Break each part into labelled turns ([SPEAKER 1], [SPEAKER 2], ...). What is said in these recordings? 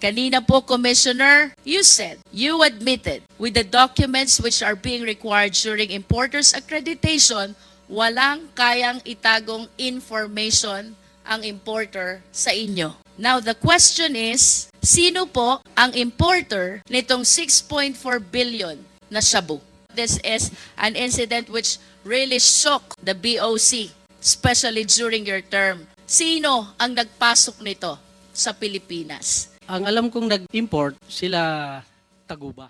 [SPEAKER 1] Kanina po, Commissioner, you said, you admitted with the documents which are being required during importer's accreditation, walang kayang itagong information ang importer sa inyo. Now, the question is, sino po ang importer nitong 6.4 billion na shabu? This is an incident which really shocked the BOC, especially during your term. Sino ang nagpasok nito sa Pilipinas?
[SPEAKER 2] Ang alam kong nag-import, sila Taguba.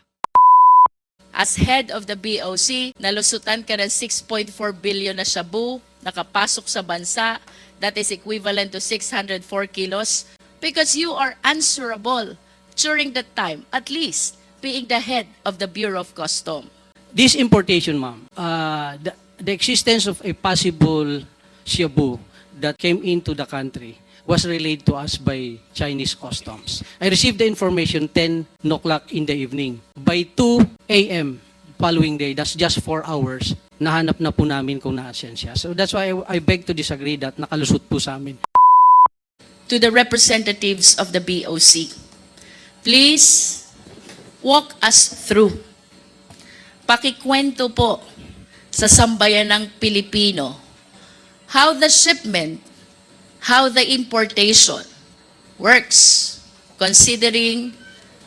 [SPEAKER 1] As head of the BOC, nalusutan ka ng 6.4 billion na shabu, nakapasok sa bansa, that is equivalent to 604 kilos, because you are answerable during that time, at least being the head of the Bureau of Customs.
[SPEAKER 2] This importation, ma'am, the existence of a possible shabu that came into the country was relayed to us by Chinese customs. I received the information 10 o'clock in the evening. By 2 a.m. following day, that's just 4 hours, nahanap na po namin kung naasen siya. So that's why I beg to disagree that nakalusot po sa amin.
[SPEAKER 1] To the representatives of the BOC, please walk us through. Pakikwento po sa sambayanang Pilipino how the shipment, how the importation works, considering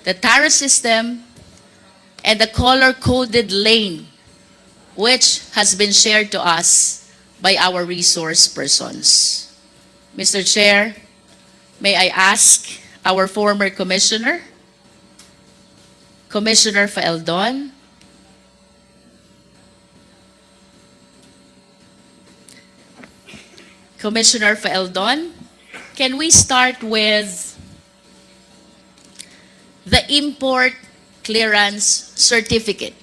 [SPEAKER 1] the tariff system and the color-coded lane which has been shared to us by our resource persons. Mr. Chair, may I ask our former commissioner, Commissioner Faeldon, Commissioner Faeldon, can we start with the import clearance certificate?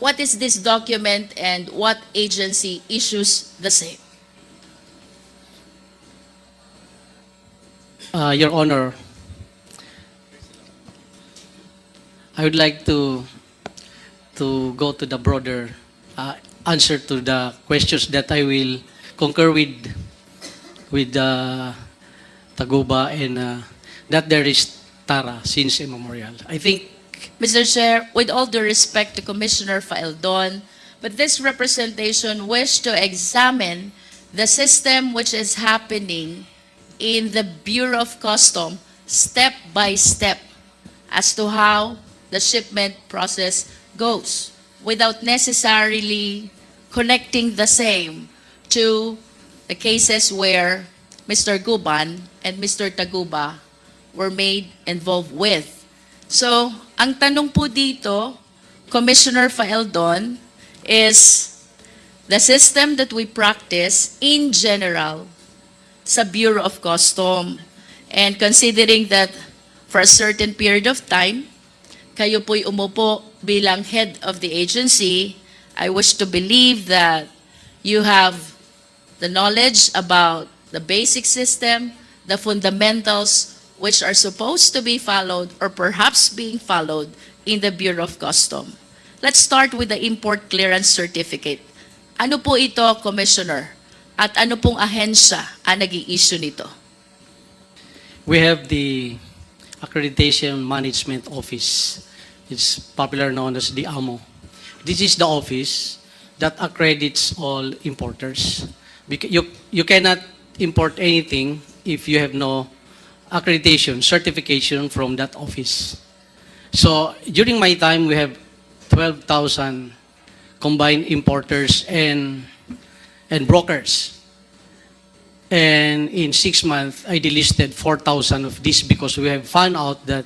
[SPEAKER 1] What is this document and what agency issues the same?
[SPEAKER 2] Your Honor, I would like to go to the broader answer to the questions that I will concur with Taguba and that there is Tara since immemorial. I think,
[SPEAKER 1] Mr. Chair, with all due respect to Commissioner Faeldon, but this representation wished to examine the system which is happening in the Bureau of Customs step by step as to how the shipment process goes without necessarily connecting the same to the cases where Mr. Guban and Mr. Taguba were made involved with. So, ang tanong po dito, Commissioner Faeldon, is the system that we practice in general sa Bureau of Customs. And considering that for a certain period of time, kayo po'y umupo bilang head of the agency, I wish to believe that you have the knowledge about the basic system, the fundamentals which are supposed to be followed or perhaps being followed in the Bureau of Customs. Let's start with the import clearance certificate. Ano po ito, Commissioner? At ano pong ahensya ang nag-i-issue nito?
[SPEAKER 2] we have the Accreditation Management Office. It's popular known as the AMO. This is the office that accredits all importers. You cannot import anything if you have no accreditation, certification from that office. So during my time, we have 12,000 combined importers and brokers. And in 6 months, I delisted 4,000 of these because we have found out that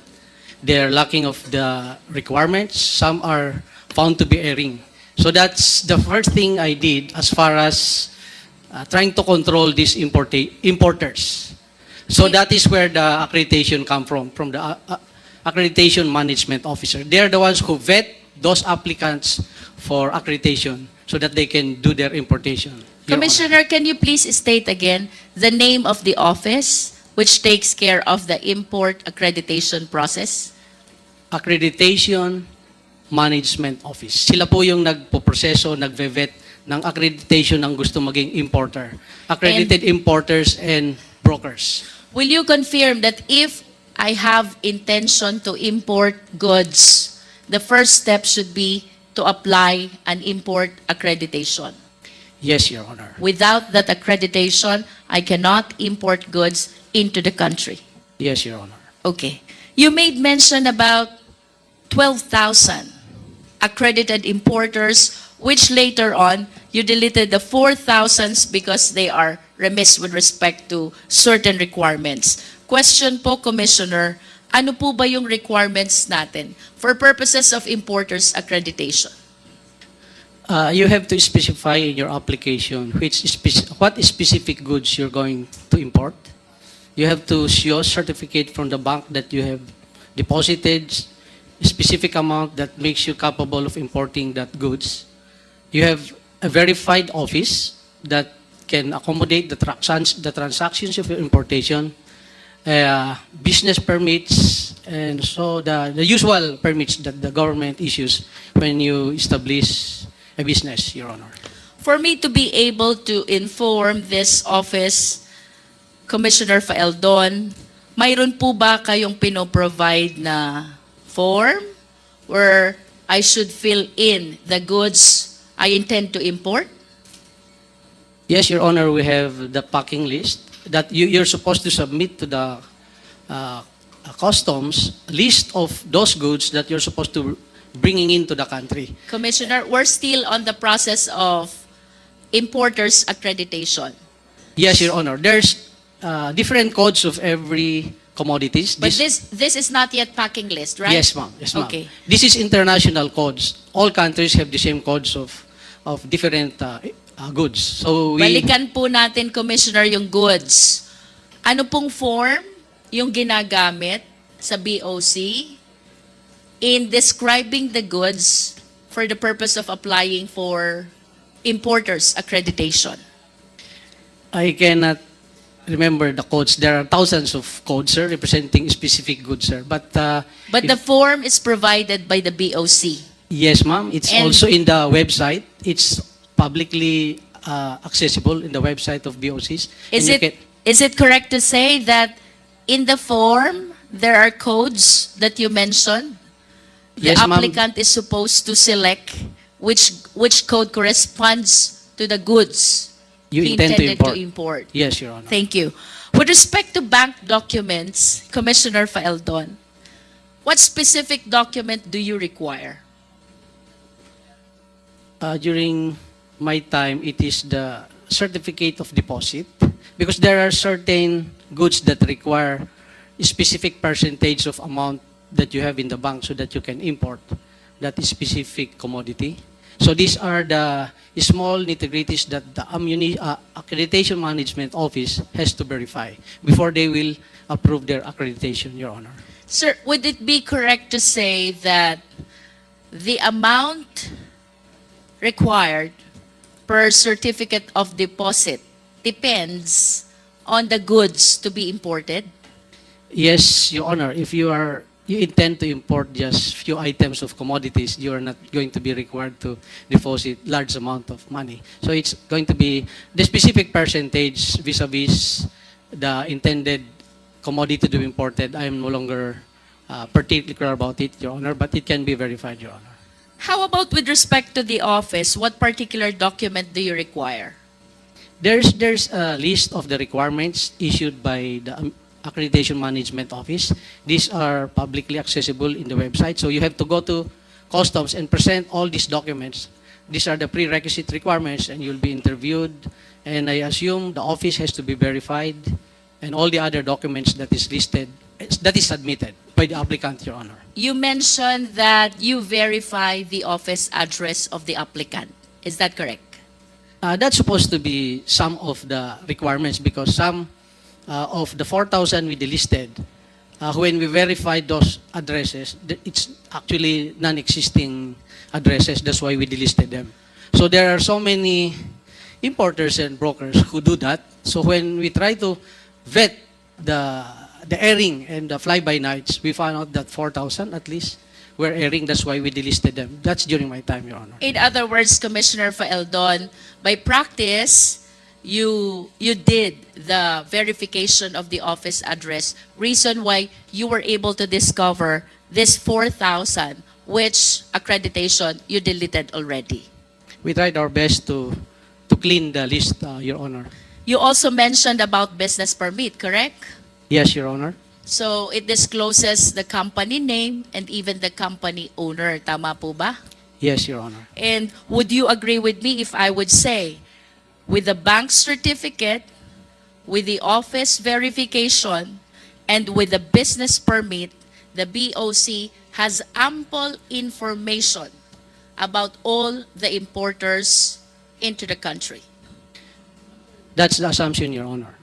[SPEAKER 2] they're lacking of the requirements. Some are found to be erring. So that's the first thing I did as far as trying to control these importers. So that is where the accreditation come from the Accreditation Management Officer. They're the ones who vet those applicants for accreditation so that they can do their importation.
[SPEAKER 1] Commissioner, can you please state again the name of the office which takes care of the import accreditation process?
[SPEAKER 2] Accreditation Management Office. Sila po yung nagpo-proseso, nagve-vet ng accreditation ng gusto maging importer. Accredited importers and brokers.
[SPEAKER 1] Will you confirm that if I have intention to import goods, the first step should be to apply an import accreditation.
[SPEAKER 2] Yes, Your Honor.
[SPEAKER 1] Without that accreditation, I cannot import goods into the country.
[SPEAKER 2] Yes, Your Honor.
[SPEAKER 1] Okay. You made mention about 12,000 accredited importers, which later on, you deleted the 4,000s because they are remiss with respect to certain requirements. Question po, Commissioner, ano po ba yung requirements natin for purposes of importers accreditation?
[SPEAKER 2] You have to specify in your application what specific goods you're going to import. You have to show certificate from the bank that you have deposited a specific amount that makes you capable of importing that goods. You have a verified office that can accommodate the transactions of your importation, business permits, and so the usual permits that the government issues when you establish a business, Your Honor.
[SPEAKER 1] For me to be able to inform this office, Commissioner Faeldon, mayroon po ba kayong pinoprovide na form where I should fill in the goods I intend to import?
[SPEAKER 2] Yes, Your Honor, we have the packing list that you're supposed to submit to the customs list of those goods that you're supposed to bringing into the country.
[SPEAKER 1] Commissioner, we're still on the process of importers accreditation.
[SPEAKER 2] Yes, Your Honor. There's different codes of every commodities.
[SPEAKER 1] But this is not yet packing list, right?
[SPEAKER 2] Yes, ma'am. Yes, ma'am.
[SPEAKER 1] Okay.
[SPEAKER 2] This is international codes. All countries have the same codes of different goods. So we
[SPEAKER 1] Balikan po natin, Commissioner, yung goods. Ano pong form yung ginagamit sa BOC in describing the goods for the purpose of applying for importers accreditation?
[SPEAKER 2] I cannot remember the codes. There are thousands of codes, sir, representing specific goods, sir. But
[SPEAKER 1] But the form is provided by the BOC.
[SPEAKER 2] yes, ma'am. It's
[SPEAKER 1] And-
[SPEAKER 2] also in the website. It's publicly accessible in the website of BOCs.
[SPEAKER 1] Is
[SPEAKER 2] And you
[SPEAKER 1] is it correct to say that in the form there are codes that you mentioned? The
[SPEAKER 2] Yes, ma'am.
[SPEAKER 1] applicant is supposed to select which code corresponds to the goods
[SPEAKER 2] You
[SPEAKER 1] he
[SPEAKER 2] intend to
[SPEAKER 1] intended
[SPEAKER 2] import. Yes, Your Honor.
[SPEAKER 1] Thank you. With respect to bank documents, Commissioner Faeldon, what specific document do you require?
[SPEAKER 2] During my time, it is the certificate of deposit because there are certain goods that require a specific percentage of amount that you have in the bank so that you can import that specific commodity. So these are the small nitty-gritties that the Accreditation Management Office has to verify before they will approve their accreditation, Your Honor.
[SPEAKER 1] Sir, would it be correct to say that the amount required per certificate of deposit depends on the goods to be imported?
[SPEAKER 2] Yes, Your Honor. If you intend to import just few items of commodities, you are not going to be required to deposit large amount of money. So it's going to be the specific percentage vis-a-vis the intended commodity to be imported. I am no longer particularly clear about it, Your Honor, but it can be verified, Your Honor.
[SPEAKER 1] How about with respect to the office? What particular document do you require?
[SPEAKER 2] There's a list of the requirements issued by the Accreditation Management Office. These are publicly accessible in the website. So you have to go to customs and present all these documents. These are the prerequisite requirements and you'll be interviewed. And I assume the office has to be verified and all the other documents that is listed, that is submitted by the applicant, Your Honor.
[SPEAKER 1] You mentioned that you verify the office address of the applicant. Is that correct?
[SPEAKER 2] That's supposed to be some of the requirements because some of the 4,000 we delisted, when we verified those addresses, it's actually non-existing addresses. That's why we delisted them. So there are so many importers and brokers who do that. So when we try to vet the airing and the fly-by-nights, we found out that 4,000 at least were airing. That's why we delisted them. That's during my time, Your Honor.
[SPEAKER 1] In other words, Commissioner Faeldon, by practice, you did the verification of the office address, reason why you were able to discover this 4,000, which accreditation you deleted already.
[SPEAKER 2] We tried our best to clean the list, Your Honor.
[SPEAKER 1] You also mentioned about business permit, correct?
[SPEAKER 2] Yes, Your Honor.
[SPEAKER 1] So it discloses the company name and even the company owner. Tama po ba?
[SPEAKER 2] Yes, Your Honor.
[SPEAKER 1] And would you agree with me if I would say, with the bank certificate, with the office verification, and with the business permit, the BOC has ample information about all the importers into the country?
[SPEAKER 2] That's the assumption, Your Honor.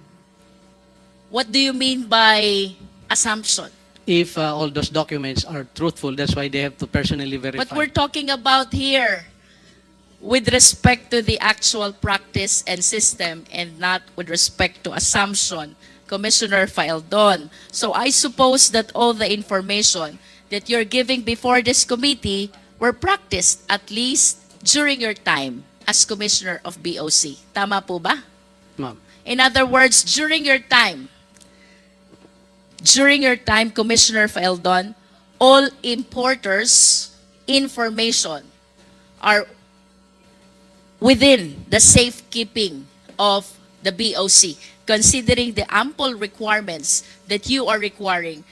[SPEAKER 1] What do you mean by assumption?
[SPEAKER 2] If all those documents are truthful, that's why they have to personally verify.
[SPEAKER 1] What we're talking about here, with respect to the actual practice and system and not with respect to assumption, Commissioner Faeldon. So I suppose that all the information that you're giving before this committee were practiced at least during your time as Commissioner of BOC. Tama po ba?
[SPEAKER 2] Ma'am.
[SPEAKER 1] In other words, during your time, Commissioner Faeldon, all importers' information are within the safekeeping of the BOC, considering the ample requirements that you are requiring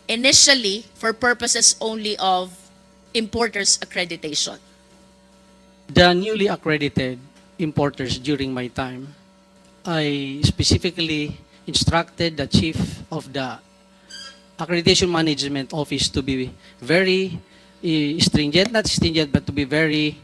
[SPEAKER 1] initially for purposes only of importers' accreditation.
[SPEAKER 2] The newly accredited importers during my time, I specifically instructed the chief of the accreditation management office to be very stringent, not stringent, but to be very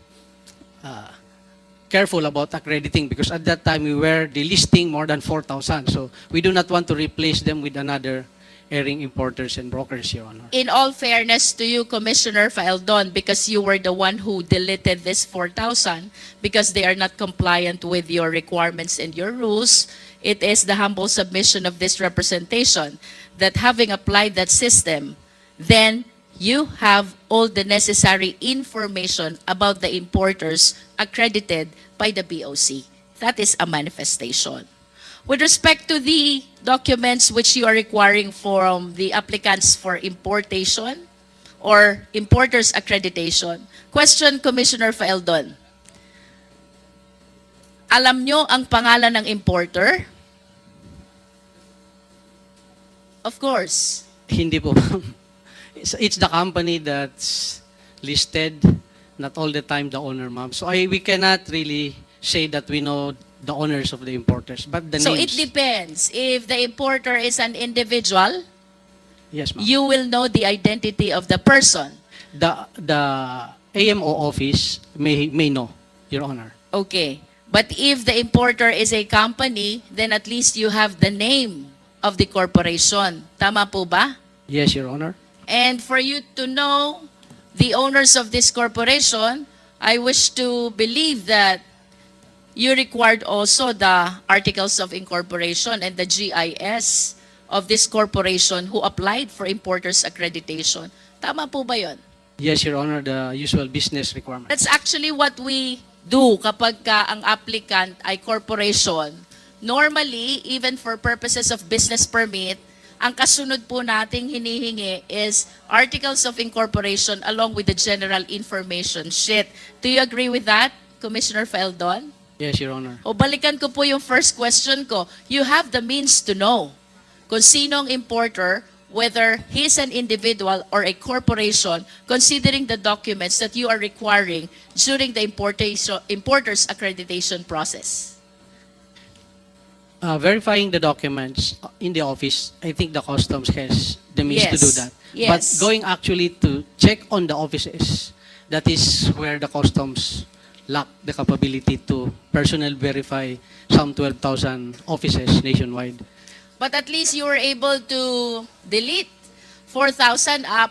[SPEAKER 2] careful about accrediting, because at that time we were delisting more than 4,000. So we do not want to replace them with another airing importers and brokers, Your Honor.
[SPEAKER 1] In all fairness to you, Commissioner Faeldon, because you were the one who deleted this 4,000 because they are not compliant with your requirements and your rules, it is the humble submission of this representation that having applied that system, then you have all the necessary information about the importers accredited by the BOC. That is a manifestation. With respect to the documents which you are requiring from the applicants for importation or importers accreditation, question, Commissioner Faeldon. Alam nyo ang pangalan ng importer? Of course.
[SPEAKER 2] Hindi po. It's the company that's listed, not all the time the owner, ma'am. So we cannot really say that we know the owners of the importers, but the
[SPEAKER 1] So
[SPEAKER 2] names.
[SPEAKER 1] it depends. If the importer is an individual,
[SPEAKER 2] Yes, ma'am.
[SPEAKER 1] you will know the identity of the person.
[SPEAKER 2] The AMO office may know, Your Honor.
[SPEAKER 1] Okay. But if the importer is a company, then at least you have the name of the corporation. Tama po ba?
[SPEAKER 2] Yes, Your Honor.
[SPEAKER 1] And for you to know the owners of this corporation, I wish to believe that you required also the articles of incorporation and the GIS of this corporation who applied for importers accreditation. Tama po ba yun?
[SPEAKER 2] Yes, Your Honor, the usual business requirement.
[SPEAKER 1] That's actually what we do kapag ka ang applicant ay corporation. Normally, even for purposes of business permit, ang kasunod po nating hinihingi is articles of incorporation along with the general information sheet. Do you agree with that, Commissioner Faeldon?
[SPEAKER 2] Yes, Your Honor.
[SPEAKER 1] O balikan ko po yung first question ko. You have the means to know kung sinong importer, whether he's an individual or a corporation, considering the documents that you are requiring during the importer's accreditation process.
[SPEAKER 2] Verifying the documents in the office, I think the customs has the means to do that.
[SPEAKER 1] Yes.
[SPEAKER 2] But going actually to check on the offices, that is where the customs lack the capability to personally verify some 12,000 offices nationwide.
[SPEAKER 1] But at least you were able to delete 4,000 out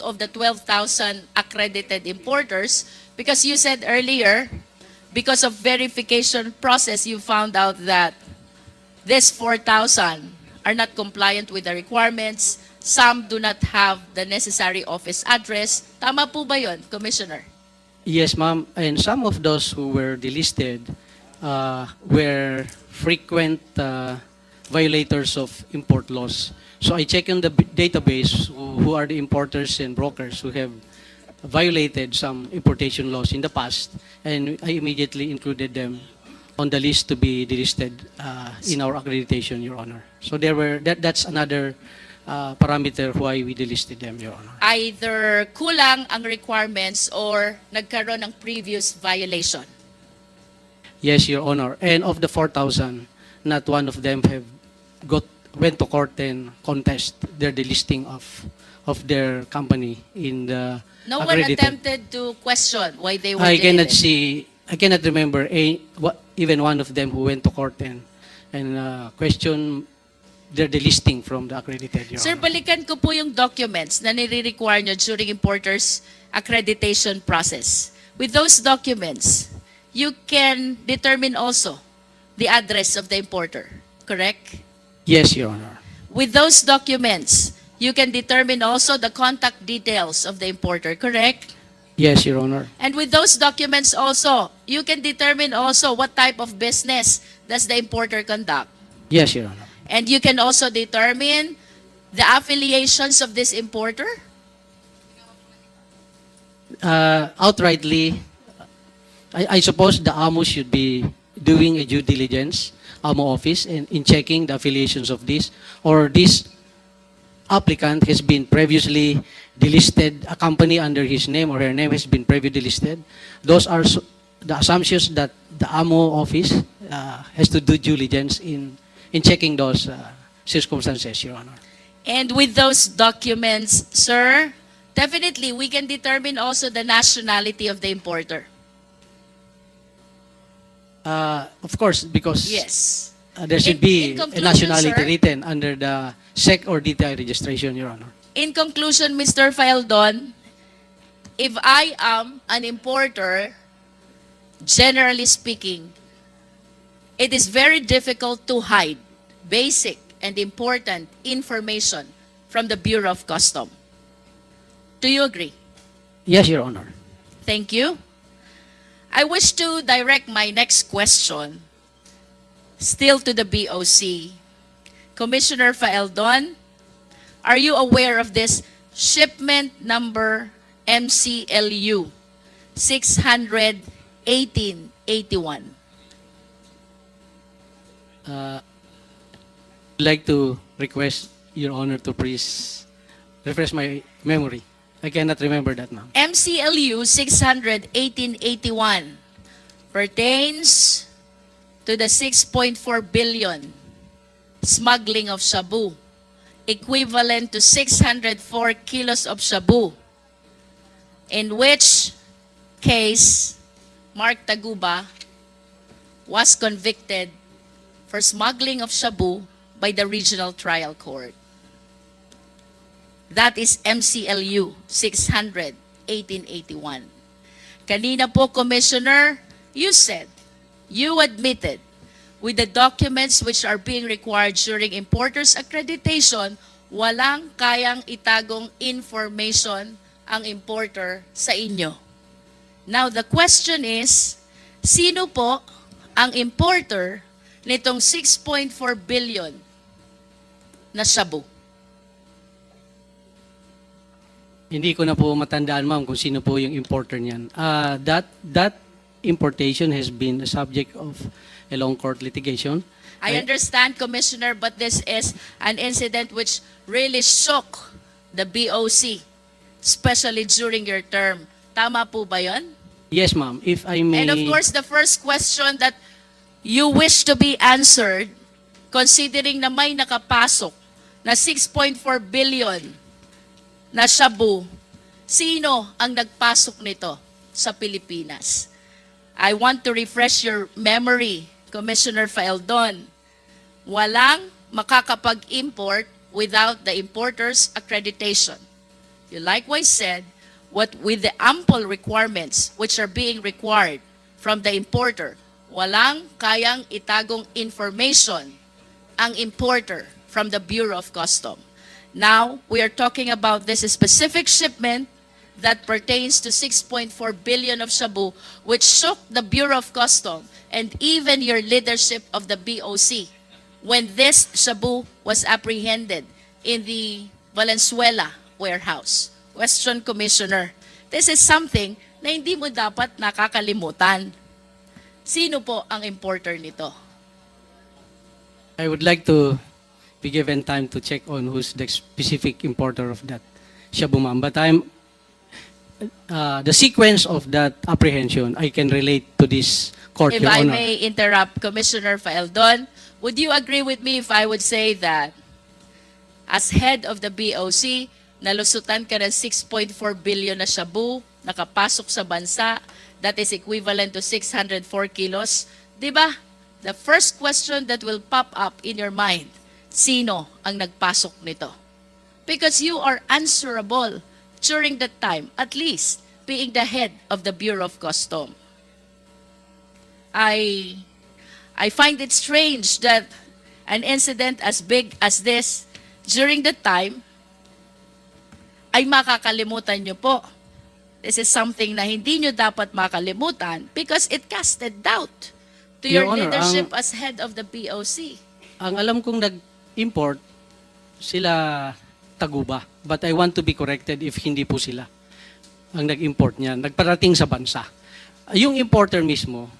[SPEAKER 1] of the 12,000 accredited importers, because you said earlier, because of verification process, you found out that this 4,000 are not compliant with the requirements. Some do not have the necessary office address. Tama po ba yun, Commissioner?
[SPEAKER 2] Yes, ma'am. And some of those who were delisted, were frequent violators of import laws. So I checked on the database who are the importers and brokers who have violated some importation laws in the past, and I immediately included them on the list to be delisted in our accreditation, Your Honor. So that's another parameter why we delisted them, Your Honor.
[SPEAKER 1] Either kulang ang requirements or nagkaroon ng previous violation.
[SPEAKER 2] Yes, Your Honor. And of the 4,000, not one of them went to court and contest their delisting of their company in the
[SPEAKER 1] No one
[SPEAKER 2] accredited.
[SPEAKER 1] attempted to question why they were
[SPEAKER 2] I cannot
[SPEAKER 1] deleted.
[SPEAKER 2] I cannot remember even one of them who went to court and question their delisting from the accredited, Your
[SPEAKER 1] Sir,
[SPEAKER 2] Honor.
[SPEAKER 1] balikan ko po yung documents na nire-require nyo during importers accreditation process. With those documents, you can determine also the address of the importer, correct?
[SPEAKER 2] Yes, Your Honor.
[SPEAKER 1] With those documents, you can determine also the contact details of the importer, correct?
[SPEAKER 2] Yes, Your Honor.
[SPEAKER 1] And with those documents also, you can determine also what type of business does the importer conduct.
[SPEAKER 2] Yes, Your Honor.
[SPEAKER 1] And you can also determine the affiliations of this importer.
[SPEAKER 2] Outrightly, I suppose the AMO should be doing a due diligence, AMO office, in checking the affiliations of this, or this applicant has been previously delisted, a company under his name or her name has been previously delisted. Those are the assumptions that the AMO office has to do due diligence in checking those circumstances, Your Honor.
[SPEAKER 1] And with those documents, sir, definitely we can determine also the nationality of the importer.
[SPEAKER 2] Of course, because
[SPEAKER 1] Yes.
[SPEAKER 2] there should
[SPEAKER 1] In
[SPEAKER 2] be a
[SPEAKER 1] conclusion,
[SPEAKER 2] nationality
[SPEAKER 1] sir,
[SPEAKER 2] written under the SEC or DTI registration, Your Honor.
[SPEAKER 1] In conclusion, Mr. Faeldon, if I am an importer, generally speaking, it is very difficult to hide basic and important information from the Bureau of Customs. Do you agree?
[SPEAKER 2] Yes, Your Honor.
[SPEAKER 1] Thank you. I wish to direct my next question still to the BOC. Commissioner Faeldon, are you aware of this shipment number MCLU 61881?
[SPEAKER 2] I'd like to request Your Honor to please refresh my memory. I cannot remember that now.
[SPEAKER 1] MCLU 61881 pertains to the 6.4 billion smuggling of shabu, equivalent to 604 kilos of shabu, in which case Mark Taguba was convicted for smuggling of shabu by the Regional Trial Court. That is MCLU 61881. Kanina po, Commissioner, you said, you admitted with the documents which are being required during importer's accreditation, walang kayang itagong information ang importer sa inyo. Now, the question is, sino po ang importer nitong 6.4 billion na shabu?
[SPEAKER 2] Hindi ko na po matandaan, ma'am, kung sino po yung importer niyan. That importation has been the subject of a long court litigation.
[SPEAKER 1] I understand, Commissioner, but this is an incident which really shook the BOC, especially during your term. Tama po ba yun?
[SPEAKER 2] Yes, ma'am. If I may...
[SPEAKER 1] And of course, the first question that you wish to be answered, considering na may nakapasok na 6.4 billion na shabu, sino ang nagpasok nito sa Pilipinas? I want to refresh your memory, Commissioner Faeldon. Walang makakapag-import without the importer's accreditation. You likewise said, what with the ample requirements which are being required from the importer, walang kayang itagong information ang importer from the Bureau of Customs. Now, we are talking about this specific shipment that pertains to 6.4 billion of shabu, which shook the Bureau of Customs and even your leadership of the BOC when this shabu was apprehended in the Valenzuela warehouse. Question, Commissioner, this is something na hindi mo dapat nakakalimutan. Sino po ang importer nito?
[SPEAKER 2] I would like to be given time to check on who's the specific importer of that shabu, ma'am. But the sequence of that apprehension, I can relate to this court,
[SPEAKER 1] If
[SPEAKER 2] Your
[SPEAKER 1] I
[SPEAKER 2] Honor.
[SPEAKER 1] may interrupt, Commissioner Faeldon, would you agree with me if I would say that as head of the BOC, nalusutan ka ng 6.4 billion na shabu, nakapasok sa bansa, that is equivalent to 604 kilos. Di ba? The first question that will pop up in your mind, sino ang nagpasok nito? Because you are answerable during that time, at least being the head of the Bureau of Customs. I find it strange that an incident as big as this during the time ay makakalimutan nyo po. This is something na hindi nyo dapat makalimutan because it casted doubt to your
[SPEAKER 2] Your Honor,
[SPEAKER 1] leadership as head of the BOC.
[SPEAKER 2] Ang alam kong nag-import, sila Taguba. But I want to be corrected if hindi po sila ang nag-import niyan. Nagparating sa bansa. Yung importer mismo,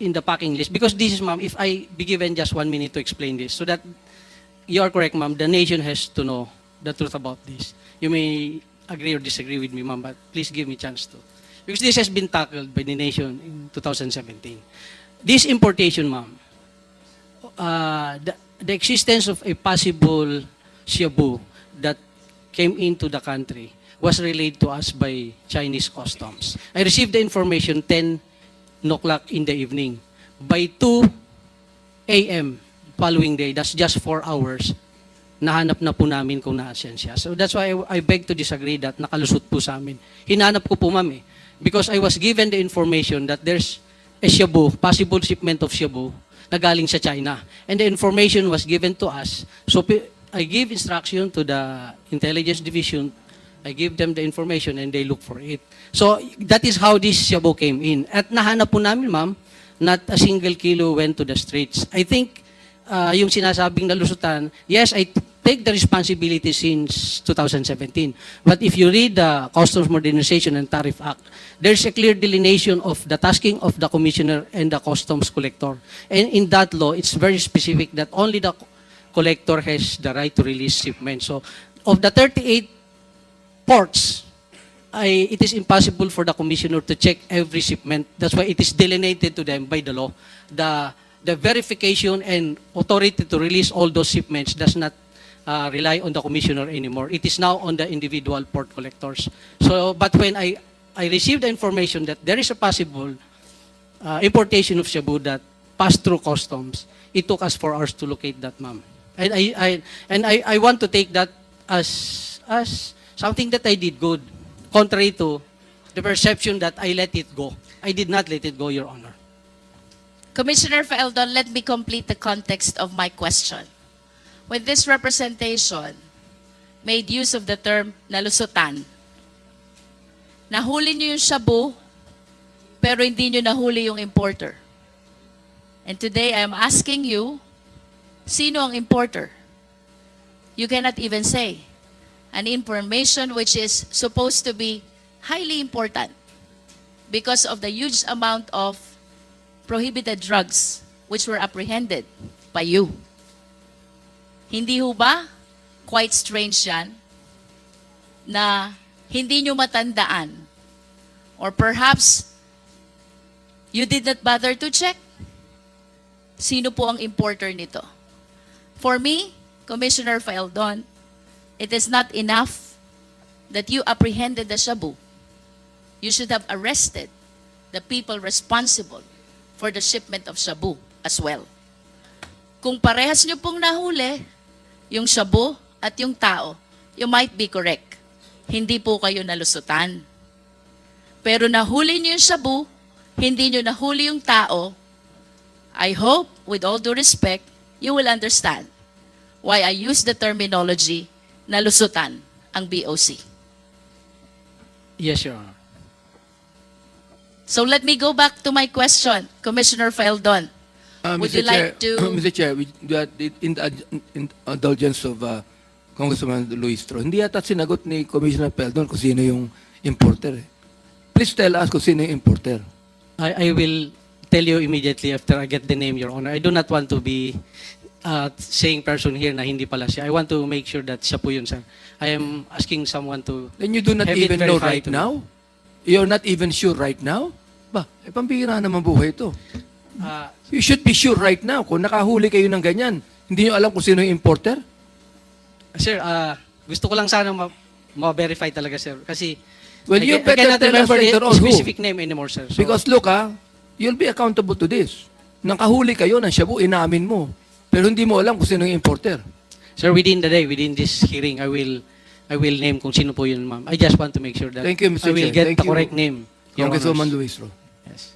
[SPEAKER 2] in the packing list, because this is, ma'am, if I be given just 1 minute to explain this, so that you are correct, ma'am, the nation has to know the truth about this. You may agree or disagree with me, ma'am, but please give me a chance to. Because this has been tackled by the nation in 2017. This importation, ma'am, the existence of a possible shabu that came into the country was relayed to us by Chinese customs. I received the information 10 o'clock in the evening. By 2 a.m. following day, that's just 4 hours, nahanap na po namin kung naasan siya. So that's why I beg to disagree that nakalusot po sa amin. Hinanap ko po, ma'am, because I was given the information that there's a shabu, possible shipment of shabu, na galing sa China. And the information was given to us. So I give instruction to the intelligence division. I give them the information and they look for it. So that is how this shabu came in. At nahanap po namin, ma'am, not a single kilo went to the streets. I think yung sinasabing nalusutan, yes, I take the responsibility since 2017. But if you read the Customs Modernization and Tariff Act, there's a clear delineation of the tasking of the commissioner and the customs collector. And in that law, it's very specific that only the collector has the right to release shipment. So of the 38 ports, it is impossible for the commissioner to check every shipment. That's why it is delineated to them by the law. The verification and authority to release all those shipments does not rely on the commissioner anymore. It is now on the individual port collectors. So, but when I received the information that there is a possible importation of shabu that passed through customs, it took us 4 hours to locate that, ma'am. And I want to take that as something that I did good, contrary to the perception that I let it go. I did not let it go, Your Honor.
[SPEAKER 1] Commissioner Faeldon, let me complete the context of my question. When this representation made use of the term nalusutan, nahuli niyo yung shabu, pero hindi niyo nahuli yung importer. And today, I am asking you, sino ang importer? You cannot even say an information which is supposed to be highly important because of the huge amount of prohibited drugs which were apprehended by you. Hindi ho ba quite strange yan na hindi nyo matandaan or perhaps you did not bother to check sino po ang importer nito? For me, Commissioner Faeldon, it is not enough that you apprehended the shabu. You should have arrested the people responsible for the shipment of shabu as well. Kung parehas nyo pong nahuli, yung shabu at yung tao, you might be correct. Hindi po kayo nalusutan. Pero nahuli nyo yung shabu, hindi nyo nahuli yung tao, I hope, with all due respect, you will understand why I use the terminology nalusutan ang BOC.
[SPEAKER 2] Yes, Your Honor.
[SPEAKER 1] So let me go back to my question, Commissioner Faeldon. Would you like to...
[SPEAKER 3] Mr. Chair, in the indulgence of Congressman Luistro, hindi yata sinagot ni Commissioner Faeldon kung sino yung importer. Please tell us kung sino yung importer.
[SPEAKER 2] I will tell you immediately after I get the name, Your Honor. I do not want to be saying person here na hindi pala siya. I want to make sure that siya po yun, sir. I am asking someone to...
[SPEAKER 3] Then you do not
[SPEAKER 2] have it
[SPEAKER 3] even know
[SPEAKER 2] verified
[SPEAKER 3] right
[SPEAKER 2] to me.
[SPEAKER 3] now? You're not even sure right now? Ba, pambihira naman buhay ito. You should be sure right now. Kung nakahuli kayo ng ganyan, hindi nyo alam kung sino yung importer?
[SPEAKER 2] Sir, gusto ko lang sana ma-verify talaga, sir. Kasi
[SPEAKER 3] Well, you
[SPEAKER 2] I
[SPEAKER 3] better
[SPEAKER 2] cannot
[SPEAKER 3] tell us
[SPEAKER 2] remember
[SPEAKER 3] later
[SPEAKER 2] the
[SPEAKER 3] on who.
[SPEAKER 2] specific name anymore, sir. So,
[SPEAKER 3] Because look you'll be accountable to this. Nakahuli kayo ng shabu, inamin mo. Pero hindi mo alam kung sino yung importer.
[SPEAKER 2] sir, within the day, within this hearing, I will name kung sino po yun, ma'am. I just want to make sure that
[SPEAKER 3] Thank you, Mr.
[SPEAKER 2] I will
[SPEAKER 3] Chair.
[SPEAKER 2] get
[SPEAKER 3] Thank
[SPEAKER 2] the
[SPEAKER 3] you,
[SPEAKER 2] correct name. Your
[SPEAKER 3] Congresswoman
[SPEAKER 2] Honors.
[SPEAKER 3] Luistro.
[SPEAKER 2] Yes.